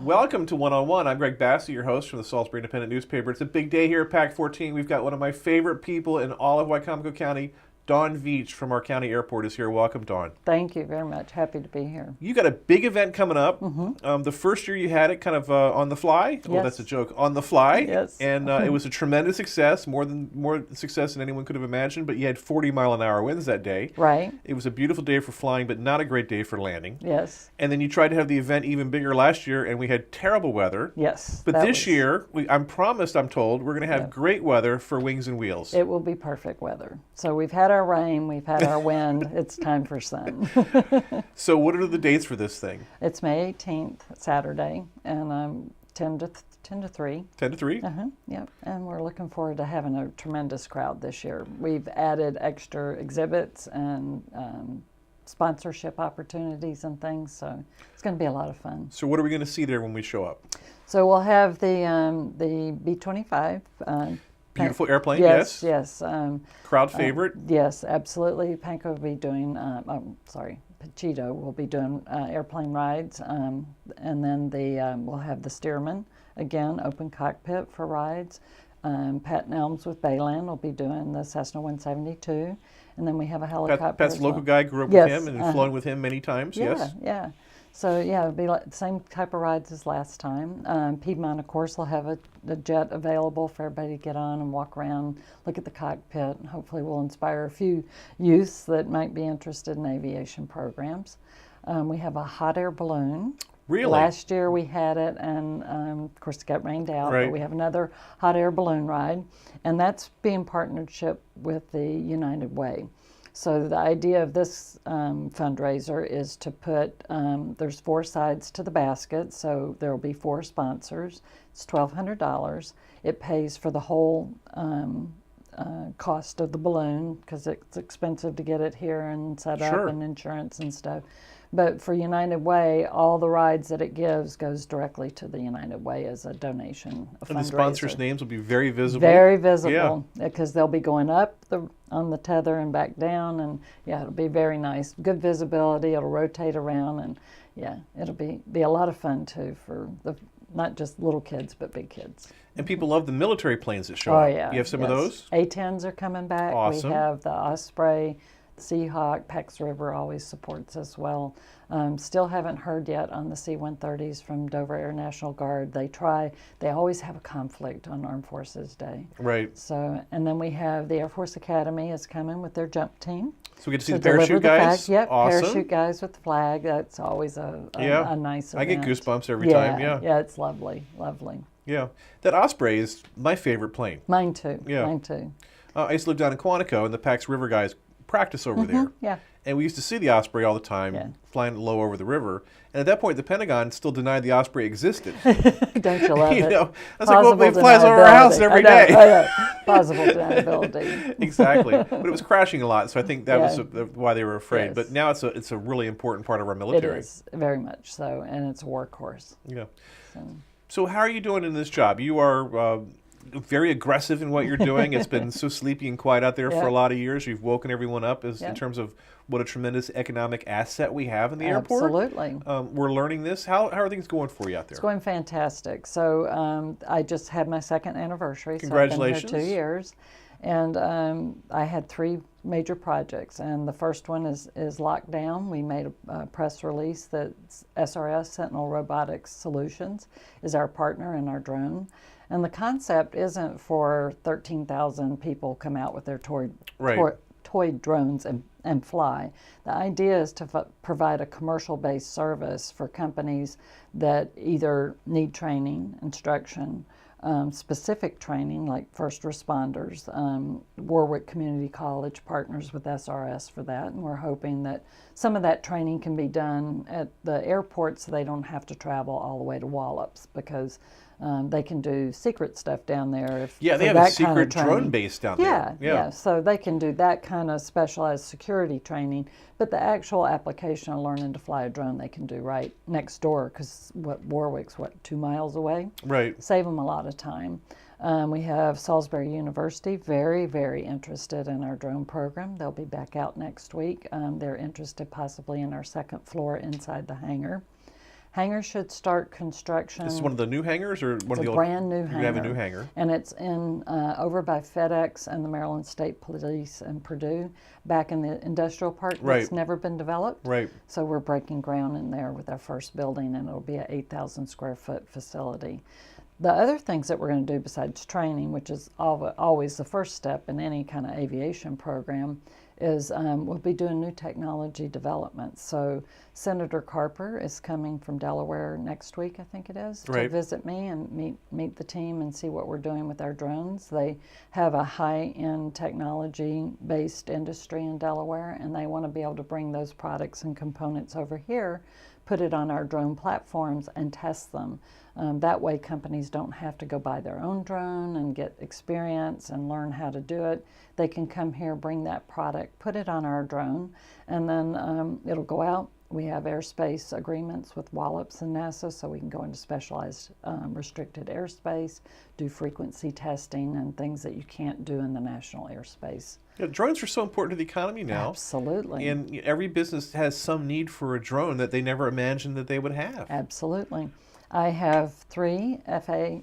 Welcome to One-on-One. I'm Greg Bassey, your host from the Salisbury Independent newspaper. It's a big day here at PAC 14. We've got one of my favorite people in all of Wycomico County. Dawn Veatch from our county airport is here. Welcome, Dawn. Thank you very much. Happy to be here. You got a big event coming up. The first year you had it kind of on the fly. Yes. Well, that's a joke. On the fly. Yes. And it was a tremendous success, more success than anyone could have imagined. But you had 40-mile-an-hour winds that day. Right. It was a beautiful day for flying, but not a great day for landing. Yes. And then you tried to have the event even bigger last year, and we had terrible weather. Yes. But this year, I'm told, we're going to have great weather for Wings and Wheels. It will be perfect weather. So we've had our rain, we've had our wind. It's time for sun. So what are the dates for this thing? It's May 18th, Saturday, and 10 to 3. 10 to 3? Yep. And we're looking forward to having a tremendous crowd this year. We've added extra exhibits and sponsorship opportunities and things, so it's going to be a lot of fun. So what are we going to see there when we show up? So we'll have the B-25. Beautiful airplane, yes. Crowd favorite? Yes, absolutely. Panko will be doing, Pachito will be doing airplane rides, and then we'll have the Stearman, again, open cockpit for rides. Pat Nelms with Bayland will be doing the Cessna 172, and then we have a helicopter. Pat's a local guy, grew up with him and flown with him many times, yes? Yeah. So, yeah, it'll be like the same type of rides as last time. Piedmont, of course, will have a jet available for everybody to get on and walk around, look at the cockpit, and hopefully we'll inspire a few youths that might be interested in aviation programs. We have a hot air balloon. Really? Last year we had it, and of course it got rained out, right. But we have another hot air balloon ride, and that's being partnership with the United Way. So the idea of this fundraiser is to put, there's 4 sides to the basket, so there will be 4 sponsors. It's $1,200. It pays for the whole cost of the balloon, because it's expensive to get it here and set up and insurance and stuff. But for United Way, all the rides that it gives goes directly to the United Way as a donation, a fundraiser. And the sponsors' names will be very visible? Very visible, because they'll be going up on the tether and back down, and it'll be very nice. Good visibility, it'll rotate around, and it'll be a lot of fun too for not just little kids, but big kids. And people love the military planes that show up. Yeah. You have some of those? A-10s are coming back. Awesome. We have the Osprey, Seahawk, Pax River always supports us well. Still haven't heard yet on the C-130s from Dover Air National Guard. They always have a conflict on Armed Forces Day. Right. So, and then we have the Air Force Academy is coming with their jump team. So we get to see the parachute guys? Yep, awesome. Parachute guys with the flag. That's always a nice event. I get goosebumps every time, Yeah, it's lovely, lovely. Yeah. That Osprey is my favorite plane. Mine too. Yeah. Mine too. I used to live down in Quantico, and the Pax River guys practice over there. Yeah. And we used to see the Osprey all the time, flying low over the river. And at that point, the Pentagon still denied the Osprey existed. Don't you love it? I was like, well, it flies over our house every day. I know. Plausible deniability. Exactly. But it was crashing a lot, so I think that was why they were afraid. Yes. But now it's a really important part of our military. It is, very much so, and it's a workhorse. Yeah. So how are you doing in this job? You are very aggressive in what you're doing. It's been so sleepy and quiet out there for a lot of years. You've woken everyone up in terms of what a tremendous economic asset we have in the airport. Absolutely. We're learning this. How are things going for you out there? It's going fantastic. So I just had my 2nd anniversary. Congratulations. So I've been here 2 years. And I had 3 major projects. And the first one is locked down. We made a press release that SRS, Sentinel Robotics Solutions, is our partner in our drone. And the concept isn't for 13,000 people come out with their toy drones and fly. The idea is to provide a commercial-based service for companies that either need training, instruction, specific training like first responders. Warwick Community College partners with SRS for that, and we're hoping that some of that training can be done at the airport so they don't have to travel all the way to Wallops, because they can do secret stuff down there. Yeah, they have a secret drone base down there. Yeah, so they can do that kind of specialized security training, but the actual application of learning to fly a drone they can do right next door, because Warwick's 2 miles away? Right. Save them a lot of time. We have Salisbury University, very, very interested in our drone program. They'll be back out next week. They're interested possibly in our second floor inside the hangar. Hangar should start construction. This is one of the new hangars, or one of the old? Brand new hangar. You have a new hangar, and it's in over by FedEx and the Maryland State Police and Purdue, back in the industrial park that's never been developed. Right. So we're breaking ground in there with our first building, and it'll be an 8,000 square foot facility. The other things that we're going to do besides training, which is always the first step in any kind of aviation program, is we'll be doing new technology development. So Senator Carper is coming from Delaware next week, I think it is, to visit me and meet the team and see what we're doing with our drones. They have a high-end technology-based industry in Delaware, and they want to be able to bring those products and components over here, put it on our drone platforms, and test them. That way companies don't have to go buy their own drone and get experience and learn how to do it. They can come here, bring that product, put it on our drone, and then it'll go out. We have airspace agreements with Wallops and NASA, so we can go into specialized restricted airspace, do frequency testing and things that you can't do in the national airspace. Yeah, drones are so important to the economy now. Absolutely. And every business has some need for a drone that they never imagined that they would have. Absolutely. I have 3 FAA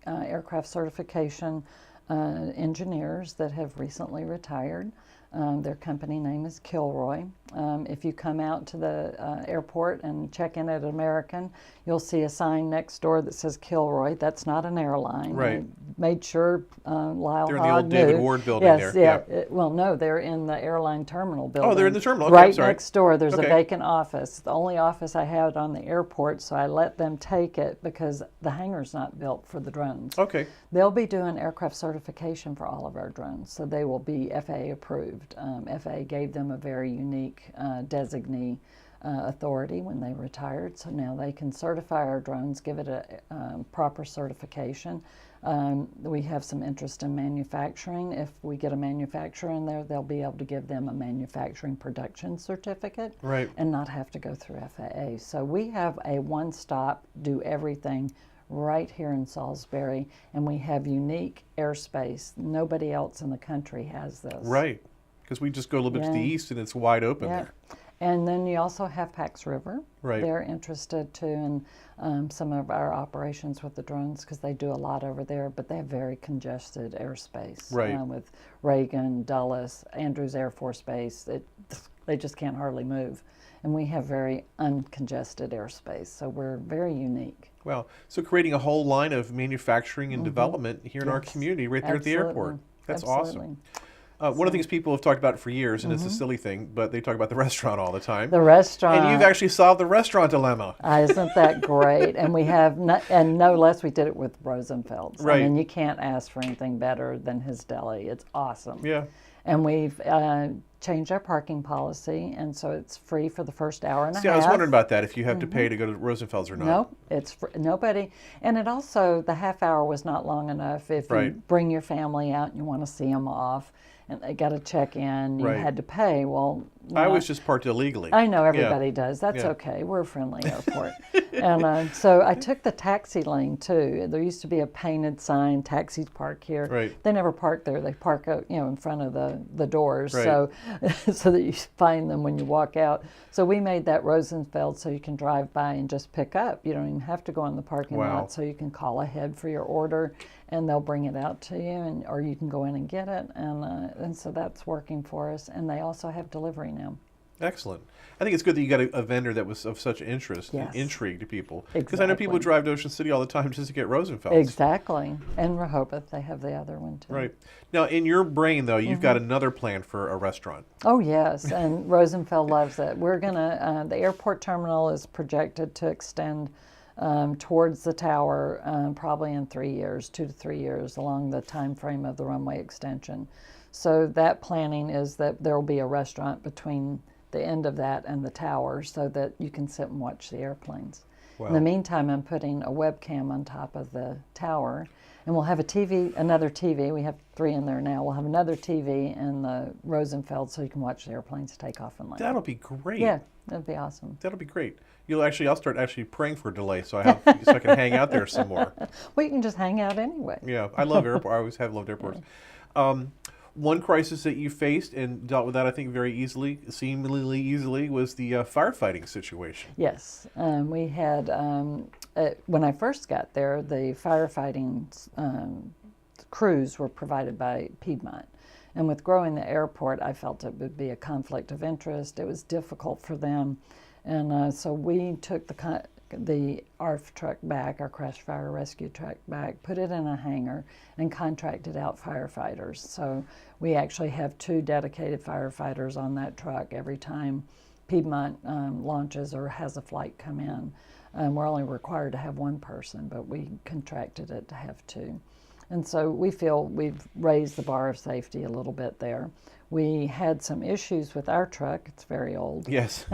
aircraft certification engineers that have recently retired. Their company name is Kilroy. If you come out to the airport and check in at American, you'll see a sign next door that says Kilroy. That's not an airline. Right. I made sure Lyle They're in Hogg the old knew. David Ward building yes, there. Yeah. Well, no, they're in the airline terminal building. Oh, they're in the terminal. Okay, right I'm sorry. next door. There's a vacant office. The only office I had on the airport, so I let them take it because the hangar's not built for the drones. Okay. They'll be doing aircraft certification for all of our drones, so they will be FAA approved. FAA gave them a very unique designee authority when they retired, so now they can certify our drones, give it a proper certification. We have some interest in manufacturing. If we get a manufacturer in there, they'll be able to give them a manufacturing production certificate and not have to go through FAA. So we have a one-stop, do everything right here in Salisbury, and we have unique airspace. Nobody else in the country has this. Right, because we just go a little bit to the east and it's wide open there. And then you also have Pax River. Right. They're interested too in some of our operations with the drones, because they do a lot over there, but they have very congested airspace. With Reagan, Dulles, Andrews Air Force Base, they just can't hardly move. And we have very uncongested airspace, so we're very unique. Well, so creating a whole line of manufacturing and development here in our community right there at the airport. That's awesome. One of the things people have talked about for years, and it's a silly thing, but they talk about the restaurant all the time. The restaurant. And you've actually solved the restaurant dilemma. Isn't that great? And we have, no less, we did it with Rosenfeld's. Right. I mean, you can't ask for anything better than his deli. It's awesome. Yeah. And we've changed our parking policy, and so it's free for the first hour and a half. See, I was wondering about that, if you have to pay to go to Rosenfeld's or not. No, it's nobody. And it also, the half hour was not long enough. If you bring your family out and you want to see them off, and they got to check in, you had to pay. Well, I always just parked illegally. I know everybody does. That's okay. We're a friendly airport. And so I took the taxi lane too. There used to be a painted sign, taxis park here. Right. They never park there. They park in front of the doors, Right. so that you find them when you walk out. So we made that Rosenfeld so you can drive by and just pick up. You don't even have to go in the parking lot, so you can call ahead for your order, and they'll bring it out to you, or you can go in and get it. And so that's working for us. And they also have delivery now. Excellent. I think it's good that you got a vendor that was of such interest and intrigue to people. Because Exactly. I know people drive to Ocean City all the time just to get Rosenfeld's. Exactly. And Rehoboth, they have the other one too. Right. Now, in your brain, though, you've got another plan for a restaurant. Oh, yes. And Rosenfeld loves it. We're going to, the airport terminal is projected to extend towards the tower, probably in 3 years, 2 to 3 years, along the time frame of the runway extension. So that planning is that there will be a restaurant between the end of that and the tower so that you can sit and watch the airplanes. Wow. In the meantime, I'm putting a webcam on top of the tower, and we'll have a TV, another TV. We have 3 in there now. We'll have another TV in the Rosenfeld so you can watch the airplanes take off and land. That'll be great. Yeah, that'd be awesome. That'll be great. I'll start actually praying for a delay so I can hang out there some more. Well, you can just hang out anyway. Yeah, I love airports. I always have loved airports. One crisis that you faced and dealt with that, I think, very easily, seemingly easily, was the firefighting situation. Yes, we had, when I first got there, the firefighting crews were provided by Piedmont. And with growing the airport, I felt it would be a conflict of interest. It was difficult for them. And so we took the ARF truck back, our crash fire rescue truck back, put it in a hangar, and contracted out firefighters. So we actually have 2 dedicated firefighters on that truck every time Piedmont launches or has a flight come in. We're only required to have 1 person, but we contracted it to have 2. And so we feel we've raised the bar of safety a little bit there. We had some issues with our truck. It's very old. Yes.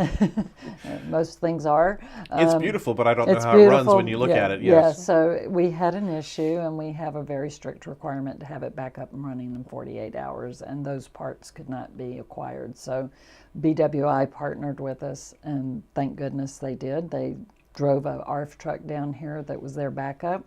Most things are. It's beautiful, but I don't know how it runs when you look at it. Yes. Yeah, so we had an issue, and we have a very strict requirement to have it back up and running in 48 hours, and those parts could not be acquired. So BWI partnered with us, and thank goodness they did. They drove a ARF truck down here that was their backup.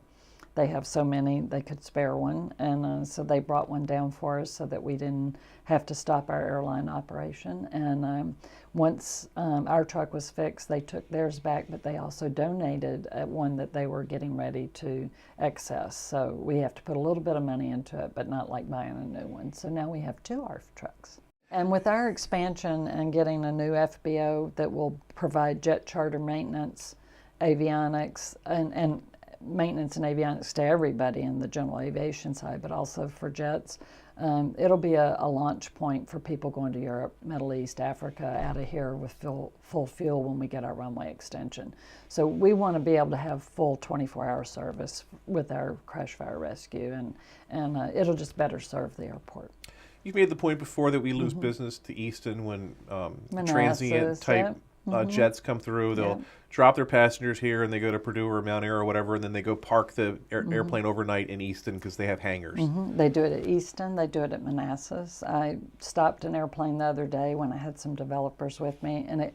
They have so many, they could spare one, and so they brought one down for us so that we didn't have to stop our airline operation. And once our truck was fixed, they took theirs back, but they also donated one that they were getting ready to access. So we have to put a little bit of money into it, but not like buying a new one. So now we have 2 ARF trucks. And with our expansion and getting a new FBO that will provide jet charter maintenance, avionics, and maintenance and avionics to everybody in the general aviation side, but also for jets. It'll be a launch point for people going to Europe, Middle East, Africa, out of here with full fuel when we get our runway extension. So we want to be able to have full 24-hour service with our crash fire rescue, and it'll just better serve the airport. You've made the point before that we lose business to Easton when transient type jets come through. They'll drop their passengers here and they go to Purdue or Mount Air or whatever, and then they go park the airplane overnight in Easton because they have hangars. They do it at Easton. They do it at Manassas. I stopped an airplane the other day when I had some developers with me, and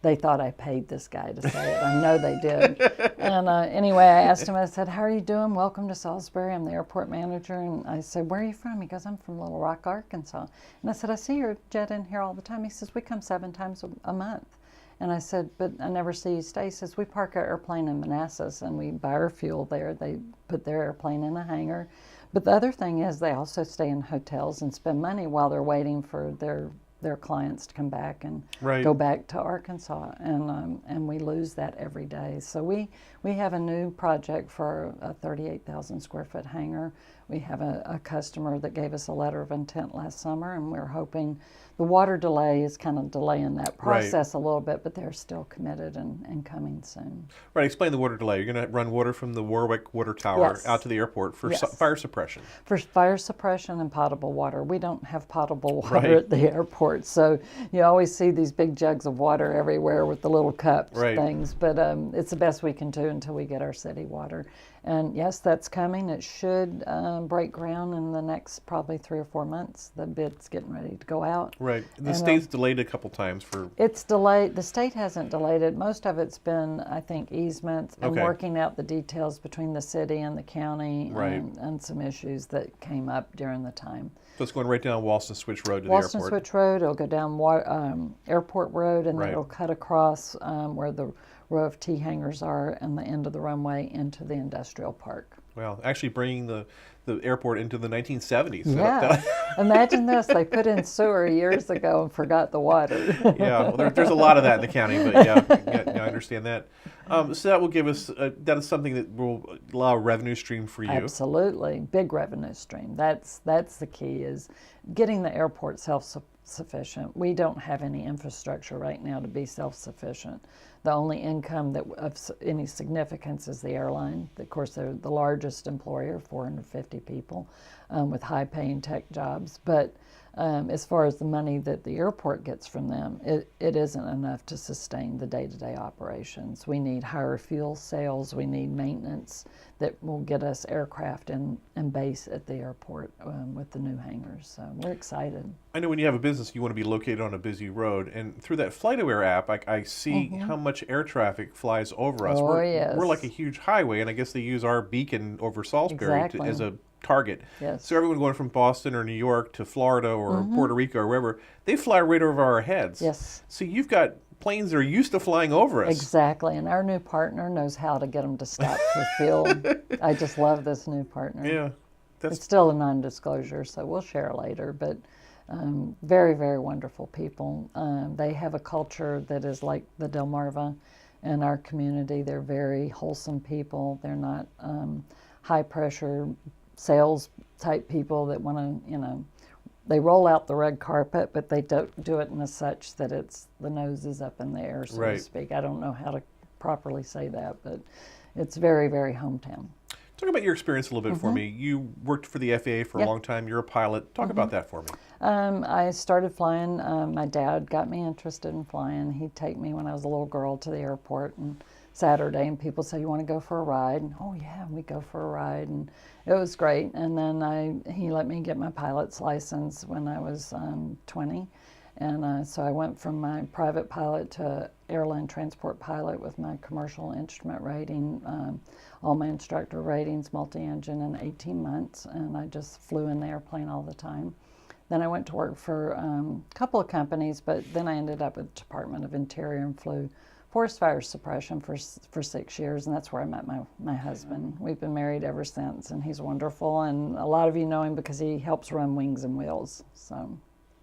they thought I paid this guy to say it. I know they did. And anyway, I asked him, I said, "How are you doing? Welcome to Salisbury. I'm the airport manager." And I said, "Where are you from?" He goes, "I'm from Little Rock, Arkansas." And I said, "I see your jet in here all the time." He says, "We come 7 times a month." And I said, "But I never see you stay." He says, "We park our airplane in Manassas and we buy our fuel there." They put their airplane in a hangar. But the other thing is they also stay in hotels and spend money while they're waiting for their clients to come back and go back to Arkansas. And we lose that every day. So we have a new project for a 38,000 square foot hangar. We have a customer that gave us a letter of intent last summer, and we're hoping the water delay is kind of delaying that process a little bit, but they're still committed and coming soon. Right. Explain the water delay. You're going to run water from the Warwick Water Tower out to the airport for fire suppression. For fire suppression and potable water. We don't have potable water at the airport, so you always see these big jugs of water everywhere with the little cups things, but it's the best we can do until we get our city water. And yes, that's coming. It should break ground in the next probably 3 or 4 months. The bid's getting ready to go out. Right. The state's delayed a couple times for... It's delayed. The state hasn't delayed it. Most of it's been, I think, easements and working out the details between the city and the county and some issues that came up during the time. So it's going right down Walston Switch Road to the airport. Walston Switch Road. It'll go down Airport Road, and then it'll cut across where the row of T hangars are and the end of the runway into the industrial park. Well, actually bringing the airport into the 1970s. Yeah. Imagine this. They put in sewer years ago and forgot the water. Yeah, well, there's a lot of that in the county, but yeah, I understand that. So that will give us, that is something that will allow a revenue stream for you. Absolutely. Big revenue stream. That's the key, is getting the airport self-sufficient. We don't have any infrastructure right now to be self-sufficient. The only income that of any significance is the airline. Of course, they're the largest employer, 450 people with high-paying tech jobs. But as far as the money that the airport gets from them, it isn't enough to sustain the day-to-day operations. We need higher fuel sales. We need maintenance that will get us aircraft and base at the airport with the new hangars. So we're excited. I know when you have a business, you want to be located on a busy road. And through that FlightAware app, I see how much air traffic flies over us. Oh, yes. We're like a huge highway, and I guess they use our beacon over Salisbury as a target. Yes. So everyone going from Boston or New York to Florida or Puerto Rico or wherever, they fly right over our heads. Yes. So you've got planes that are used to flying over us. Exactly, and our new partner knows how to get them to stop for fuel. I just love this new partner. Yeah. It's still a non-disclosure, so we'll share later, but very, very wonderful people. They have a culture that is like the Delmarva in our community. They're very wholesome people. They're not high-pressure sales type people that want to, they roll out the red carpet, but they don't do it in a such that the nose is up in the air, so to speak. I don't know how to properly say that, but it's very, very hometown. Talk about your experience a little bit for me. You worked for the FAA for a long time. You're a pilot. Talk about that for me. I started flying. My dad got me interested in flying. He'd take me when I was a little girl to the airport and Saturday, and people say, "You want to go for a ride?" And, "Oh yeah," we go for a ride, and it was great. And then he let me get my pilot's license when I was 20, and so I went from my private pilot to airline transport pilot with my commercial instrument rating, all my instructor ratings, multi-engine in 18 months, and I just flew in the airplane all the time. Then I went to work for a couple of companies, but then I ended up with the Department of Interior and flew forest fire suppression for 6 years, and that's where I met my husband. We've been married ever since, and he's wonderful, and a lot of you know him because he helps run Wings and Wheels. So.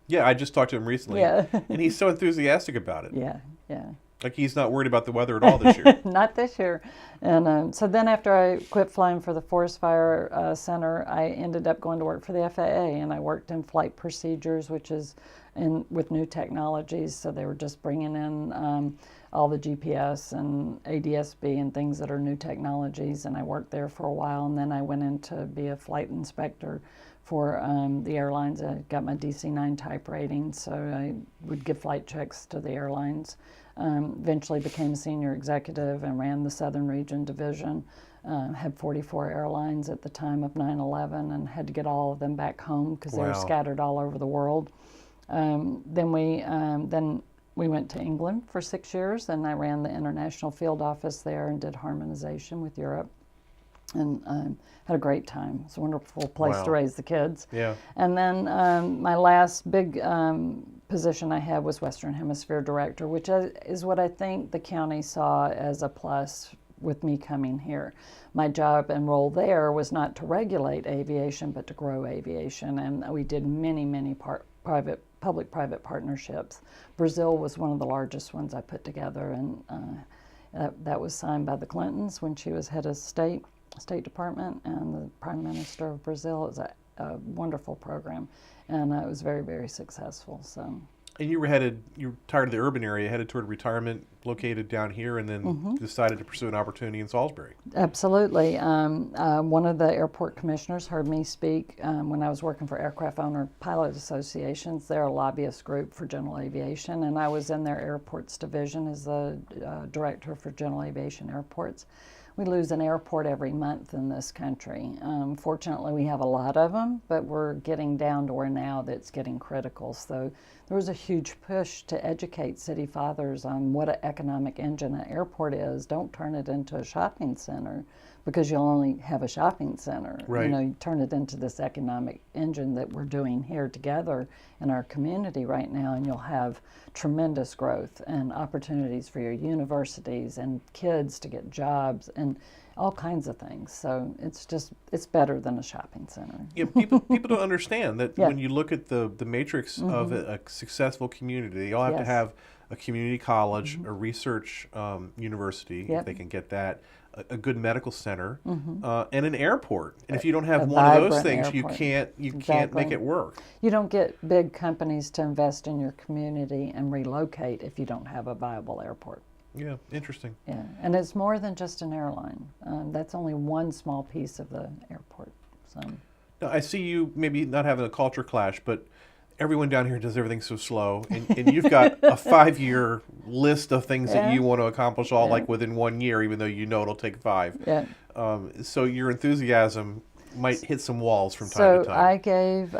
Yeah, I just talked to him recently, and he's so enthusiastic about it. Yeah. Like he's not worried about the weather at all this year. Not this year. And so then after I quit flying for the Forest Fire Center, I ended up going to work for the FAA, and I worked in flight procedures, which is with new technologies. So they were just bringing in all the GPS and ADS-B and things that are new technologies, and I worked there for a while, and then I went in to be a flight inspector for the airlines. I got my DC-9 type rating, so I would give flight checks to the airlines. Eventually became a senior executive and ran the Southern Region Division. Had 44 airlines at the time of 9/11 and had to get all of them back home because they were scattered all over the world. Then we went to England for 6 years, and I ran the international field office there and did harmonization with Europe. And had a great time. It's a wonderful place to raise the kids. Yeah. And then my last big position I had was Western Hemisphere Director, which is what I think the county saw as a plus with me coming here. My job and role there was not to regulate aviation, but to grow aviation. And we did many public-private partnerships. Brazil was one of the largest ones I put together, and that was signed by the Clintons when she was head of State Department, and the Prime Minister of Brazil. It was a wonderful program, and it was very, very successful. So. And you were tired of the urban area, headed toward retirement, located down here, and then decided to pursue an opportunity in Salisbury. Absolutely. One of the airport commissioners heard me speak when I was working for Aircraft Owner Pilot Associations. They're a lobbyist group for general aviation, and I was in their airports division as the director for general aviation airports. We lose an airport every month in this country. Fortunately, we have a lot of them, but we're getting down to where now that's getting critical. So there was a huge push to educate city fathers on what an economic engine an airport is. Don't turn it into a shopping center because you'll only have a shopping center. Right. You turn it into this economic engine that we're doing here together in our community right now, and you'll have tremendous growth and opportunities for your universities and kids to get jobs and all kinds of things. So it's better than a shopping center. Yeah, people don't understand that when you look at the matrix of a successful community, they all have to have a community college, a research university, if they can get that, a good medical center, Mm-hmm. and an airport. And if you don't have A one of those vibrant things, airport. you can't Exactly. make it work. You don't get big companies to invest in your community and relocate if you don't have a viable airport. Yeah, interesting. Yeah, and it's more than just an airline. That's only one small piece of the airport. So. Now, I see you maybe not having a culture clash, but everyone down here does everything so slow, and you've got a 5-year list of things that Yeah. you want to accomplish all Yeah. like within 1 year, even though you know it'll take 5. Yeah. So your enthusiasm might hit some walls from time to So time. I gave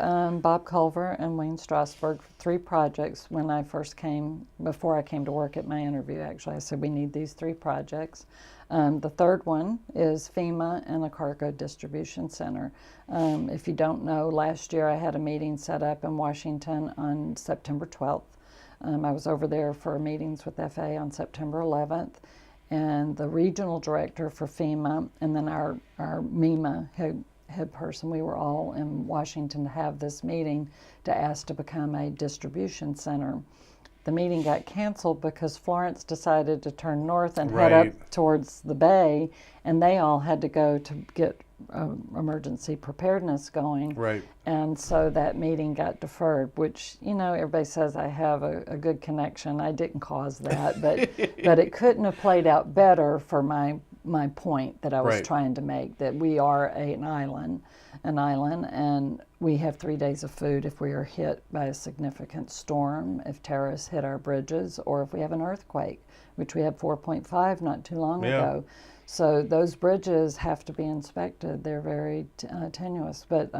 Bob Culver and Wayne Strasberg 3 projects when I first came, before I came to work at my interview, actually. I said, we need these 3 projects. The third one is FEMA and a cargo distribution center. If you don't know, last year I had a meeting set up in Washington on September 12th. I was over there for meetings with FAA on September 11th. And the regional director for FEMA and then our MEMA head person, we were all in Washington to have this meeting to ask to become a distribution center. The meeting got canceled because Florence decided to turn north and head Right. up towards the bay, and they all had to go to get emergency preparedness going. Right. And so that meeting got deferred, which, you know, everybody says I have a good connection. I didn't cause that, but it couldn't have played out better for my point that I was Right. trying to make, that we are an island, and we have 3 days of food if we are hit by a significant storm, if terrorists hit our bridges, or if we have an earthquake, which we had 4.5 not too long Yeah. ago. So those bridges have to be inspected. They're very tenuous. But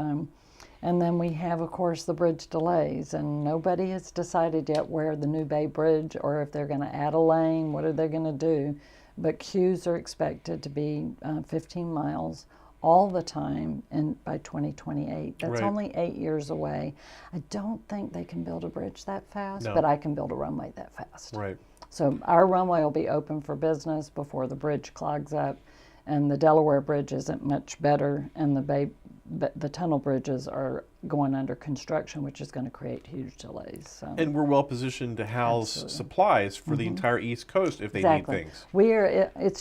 and then we have, of course, the bridge delays, and nobody has decided yet where the New Bay Bridge, or if they're going to add a lane, what are they going to do? But queues are expected to be 15 miles all the time by 2028. That's Right. only 8 years away. I don't think they can build a bridge that fast, No. but I can build a runway that fast. Right. So our runway will be open for business before the bridge clogs up, and the Delaware Bridge isn't much better, and the tunnel bridges are going under construction, which is going to create huge delays. So. And we're well positioned to house Absolutely. supplies for the entire East Coast if they Exactly. need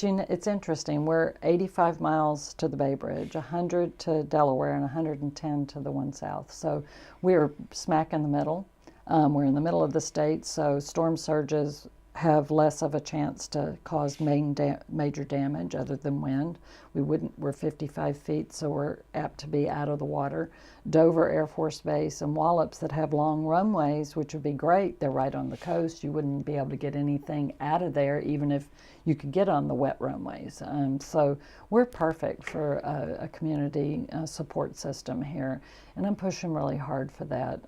things. It's interesting. We're 85 miles to the Bay Bridge, 100 to Delaware, and 110 to the one south. So we're smack in the middle. We're in the middle of the state, so storm surges have less of a chance to cause major damage other than wind. We're 55 feet, so we're apt to be out of the water. Dover Air Force Base and Wallops that have long runways, which would be great. They're right on the coast. You wouldn't be able to get anything out of there, even if you could get on the wet runways. So we're perfect for a community support system here, and I'm pushing really hard for that.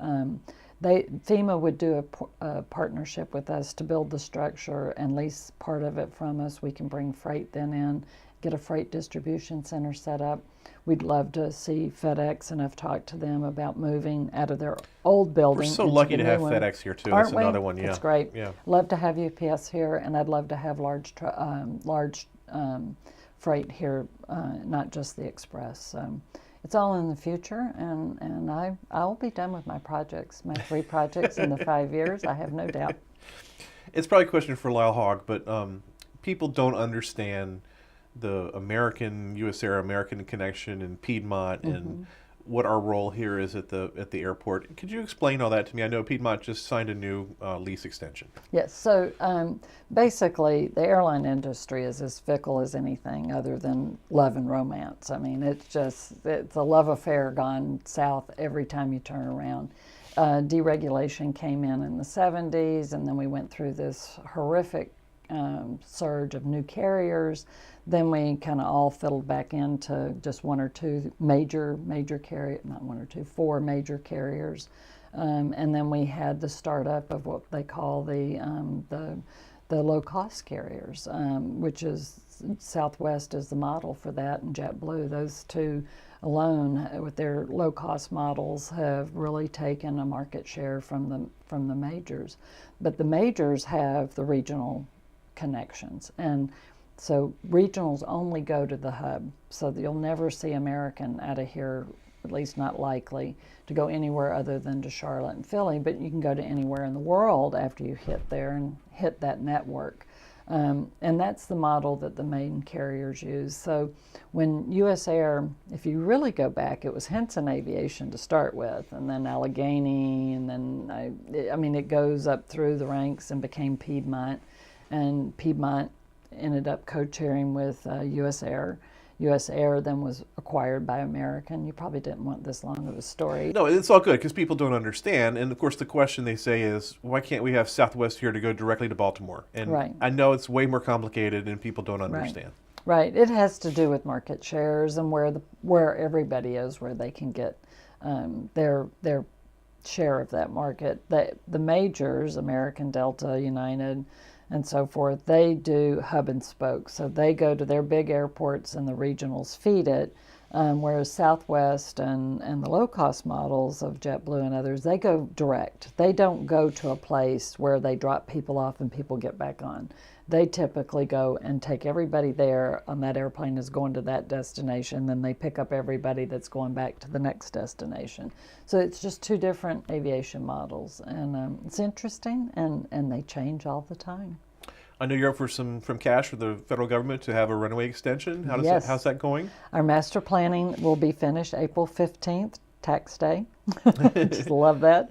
FEMA would do a partnership with us to build the structure and lease part of it from us. We can bring freight then in, get a freight distribution center set up. We'd love to see FedEx, and I've talked to them about moving out of their old building. We're so into lucky the to have new one. FedEx here too. Aren't That's we? another one. Yeah. It's great. Yeah. Love to have UPS here, and I'd love to have large freight here, not just the express. It's all in the future, and I'll be done with my projects, my 3 projects in the 5 years. I have no doubt. It's probably a question for Lyle Hogg, but people don't understand the American U.S. Air American connection in Piedmont and what our role here is at the airport. Could you explain all that to me? I know Piedmont just signed a new lease extension. Yes, so basically the airline industry is as fickle as anything other than love and romance. I mean, it's a love affair gone south every time you turn around. Deregulation came in the 70s, and then we went through this horrific surge of new carriers. Then we kind of all fiddled back into just 1 or 2 major carriers, not 1 or 2, 4 major carriers. And then we had the startup of what they call the low-cost carriers, which is Southwest is the model for that, and JetBlue. Those 2 alone, with their low-cost models, have really taken a market share from the majors. But the majors have the regional connections, and so regionals only go to the hub. So you'll never see American out of here, at least not likely, to go anywhere other than to Charlotte and Philly, but you can go to anywhere in the world after you hit there and hit that network. And that's the model that the main carriers use. So when U.S. Air, if you really go back, it was Henson Aviation to start with, and then Allegheny, and then, it goes up through the ranks and became Piedmont. And Piedmont ended up co-chairing with U.S. Air. U.S. Air then was acquired by American. You probably didn't want this long of a story. No, it's all good because people don't understand. And of course, the question they say is, why can't we have Southwest here to go directly to Baltimore? And right. I know it's way more complicated and people don't understand. Right. It has to do with market shares and where everybody is, where they can get their share of that market. The majors, American, Delta, United, and so forth, they do hub and spoke. So they go to their big airports and the regionals feed it, whereas Southwest and the low-cost models of JetBlue and others, they go direct. They don't go to a place where they drop people off and people get back on. They typically go and take everybody there on that airplane is going to that destination, then they pick up everybody that's going back to the next destination. So it's just two different aviation models, and it's interesting, and they change all the time. I know you're up for some cash for the federal government to have a runway extension. Yes. How's that going? Our master planning will be finished April 15th, tax day. Just love that.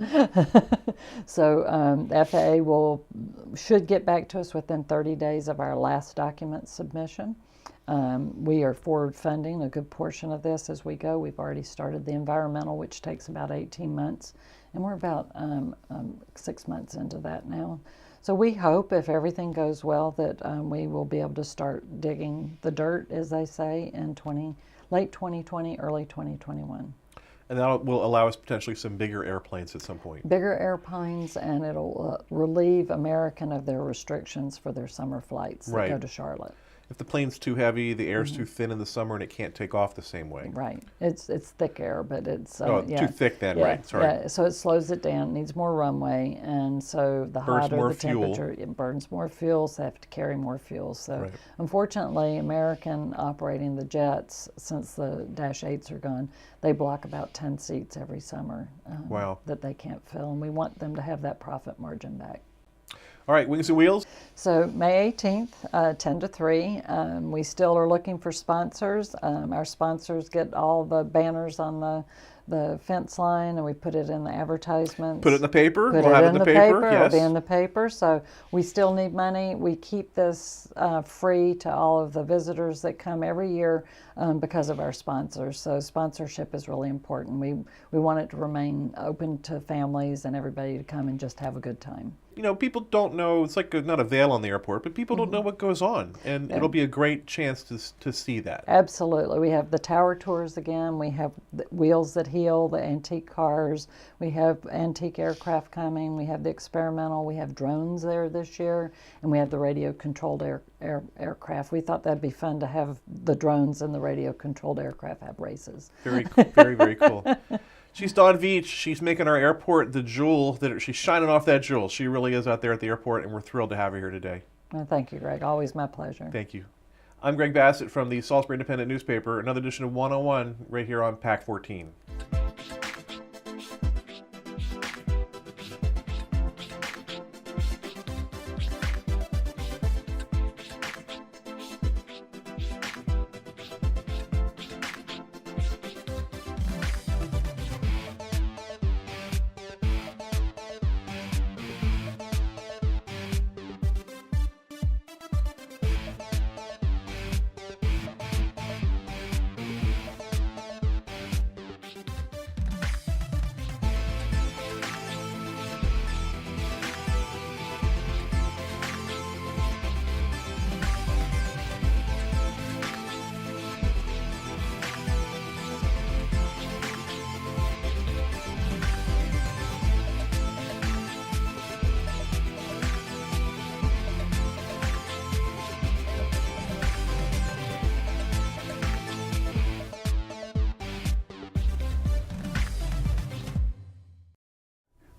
So the FAA should get back to us within 30 days of our last document submission. We are forward funding a good portion of this as we go. We've already started the environmental, which takes about 18 months, and we're about 6 months into that now. So we hope, if everything goes well, that we will be able to start digging the dirt, as they say, in late 2020, early 2021. And that will allow us potentially some bigger airplanes at some point. Bigger airplanes, and it'll relieve American of their restrictions for their summer flights that go to Charlotte. If the plane's too heavy, the air's too thin in the summer, and it can't take off the same way. Right. It's thick air, but it's too thick then, right? Sorry. Yeah. So it slows it down. It needs more runway, and so the hotter the temperature, it burns more fuel. So they have to carry more fuel. So unfortunately, American operating the jets, since the -8s are gone, they block about 10 seats every summer that they can't fill, and we want them to have that profit margin back. All right, Wings and Wheels. So May 18th, 10 to 3. We still are looking for sponsors. Our sponsors get all the banners on the fence line, and we put it in the advertisements. Put it in the paper. We'll have it in the paper. Yes. It'll be in the paper. So we still need money. We keep this free to all of the visitors that come every year because of our sponsors. So sponsorship is really important. We want it to remain open to families and everybody to come and just have a good time. You know, people don't know, it's like not a veil on the airport, but people don't know what goes on, and it'll be a great chance to see that. Absolutely. We have the tower tours again. We have the Wheels That Heal, the antique cars. We have antique aircraft coming. We have the experimental. We have drones there this year, and we have the radio-controlled aircraft. We thought that'd be fun to have the drones and the radio-controlled aircraft have races. Very, very, very cool. She's Dawn Veatch. She's making our airport the jewel. She's shining off that jewel. She really is out there at the airport, and we're thrilled to have her here today. Well, thank you, Greg. Always my pleasure. Thank you. I'm Greg Bassett from the Salisbury Independent Newspaper. Another edition of 101 right here on PAC 14.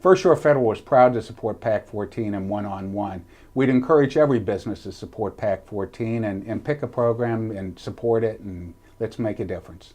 First Shore Federal is proud to support PAC 14 and one-on-one. We'd encourage every business to support PAC 14 and pick a program and support it, and let's make a difference.